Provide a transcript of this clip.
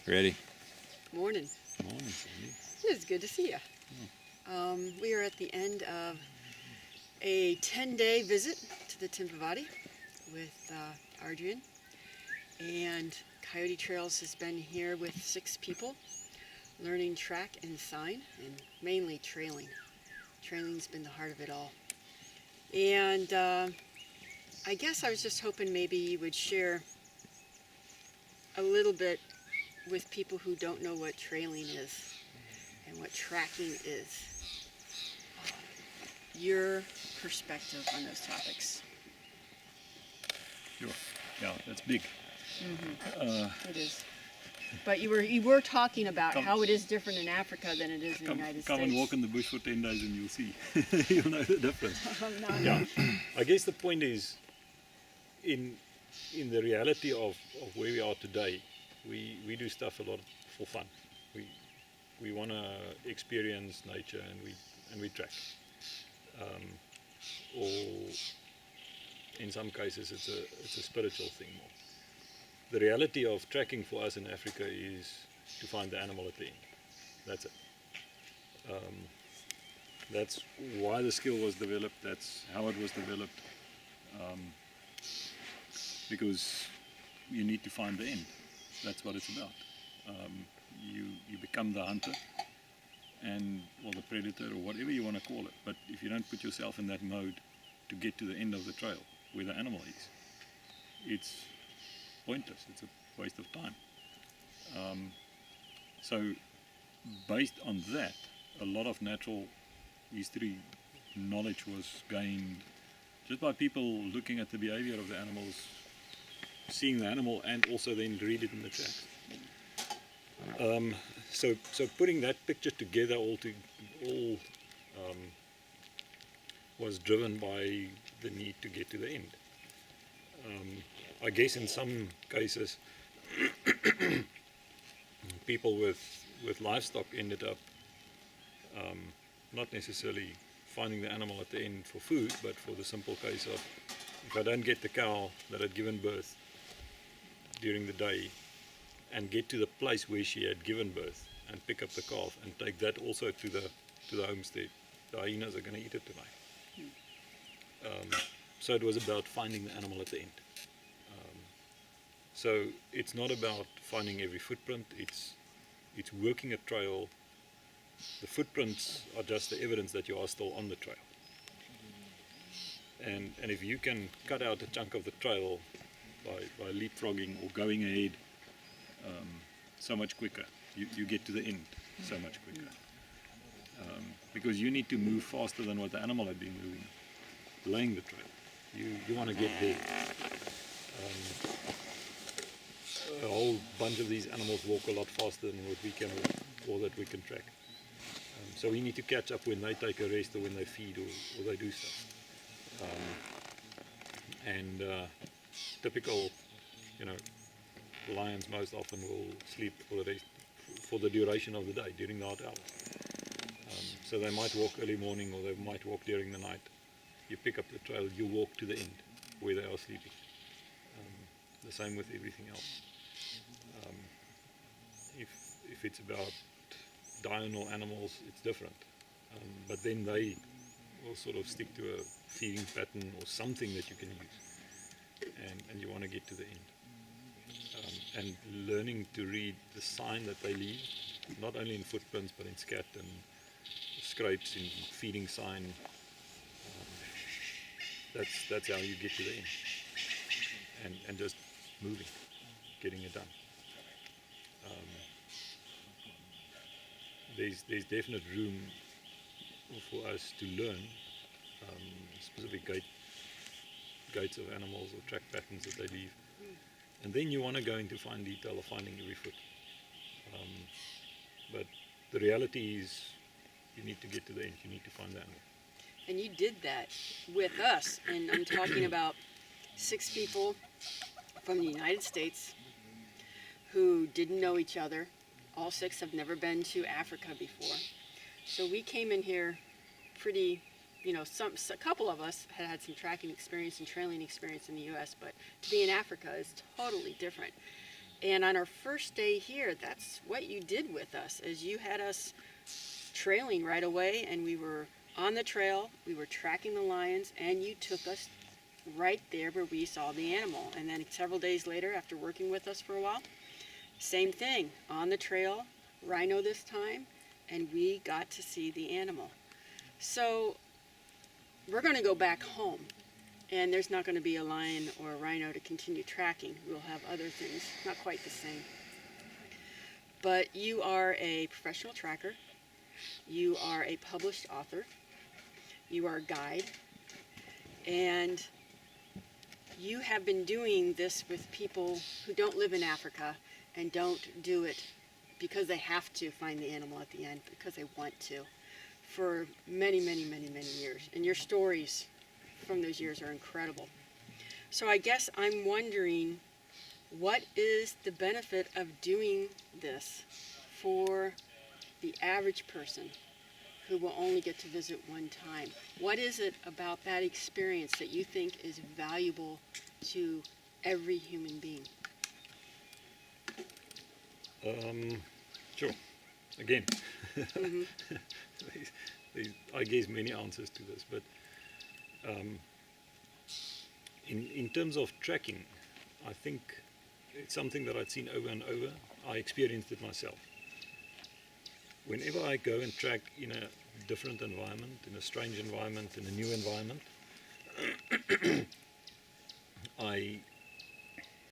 Ready? Morning. Morning, Sandy. It's good to see you. We are at the end of a 10-day visit to the Timpavati with Adrian. And Coyote Trails has been here with 6 people, learning track and sign, and mainly trailing. Trailing's been the heart of it all. And I guess I was just hoping maybe you would share a little bit with people who don't know what trailing is and what tracking is. Your perspective on those topics. Sure. Yeah, that's big. It is. But you were talking about Come- how it is different in Africa than it is in the United Come States. and walk in the bush for 10 days and you'll see. You'll know the difference. No. Yeah. I guess the point is, in the reality of where we are today, we do stuff a lot for fun. We want to experience nature and we track. Or in some cases it's a spiritual thing more. The reality of tracking for us in Africa is to find the animal at the end. That's it. That's why the skill was developed. That's how it was developed. Because you need to find the end. That's what it's about. You become the hunter or the predator or whatever you want to call it. But if you don't put yourself in that mode to get to the end of the trail where the animal is, it's pointless. It's a waste of time. So based on that, a lot of natural history knowledge was gained just by people looking at the behavior of the animals, seeing the animal, and also then read it in the tracks. So putting that picture together all was driven by the need to get to the end. I guess in some cases people with livestock ended up not necessarily finding the animal at the end for food, but for the simple case of, if I don't get the cow that had given birth during the day and get to the place where she had given birth and pick up the calf and take that also to the homestead, the hyenas are going to eat it tonight. So it was about finding the animal at the end. So it's not about finding every footprint, it's working a trail. The footprints are just the evidence that you are still on the trail. And if you can cut out a chunk of the trail by leapfrogging or going ahead so much quicker, you get to the end so much quicker. Because you need to move faster than what the animal had been moving, laying the trail. You want to get there. A whole bunch of these animals walk a lot faster than what we can walk, or that we can track. So we need to catch up when they take a rest or when they feed or they do stuff. Typical, lions most often will sleep for the duration of the day during the hot hours. So they might walk early morning or they might walk during the night. You pick up the trail, you walk to the end where they are sleeping. The same with everything else. If it's about diurnal animals, it's different. But then they will sort of stick to a feeding pattern or something that you can use. And you want to get to the end. And learning to read the sign that they leave, not only in footprints but in scat and scrapes, in feeding sign. That's how you get to the end. And just moving, getting it done. There's definite room for us to learn specific gaits of animals or track patterns that they leave. And then you want to go into fine detail of finding every foot. But the reality is you need to get to the end, you need to find the animal. And you did that with us. And I'm talking about 6 people from the United States who didn't know each other. All 6 have never been to Africa before. So we came in here pretty, a couple of us had some tracking experience and trailing experience in the U.S., but to be in Africa is totally different. And on our first day here, that's what you did with us, is you had us trailing right away, and we were on the trail, we were tracking the lions, and you took us right there where we saw the animal. And then several days later, after working with us for a while, same thing, on the trail, rhino this time, and we got to see the animal. So we're going to go back home, and there's not going to be a lion or a rhino to continue tracking. We'll have other things, not quite the same. But you are a professional tracker, you are a published author, you are a guide, and you have been doing this with people who don't live in Africa and don't do it because they have to find the animal at the end, because they want to, for many, many, many, many years. And your stories from those years are incredible. So I guess I'm wondering, what is the benefit of doing this for the average person who will only get to visit one time? What is it about that experience that you think is valuable to every human being? Sure. Again, Mm-hmm. I guess many answers to this, but in terms of tracking, I think it's something that I've seen over and over. I experienced it myself. Whenever I go and track in a different environment, in a strange environment, in a new environment, I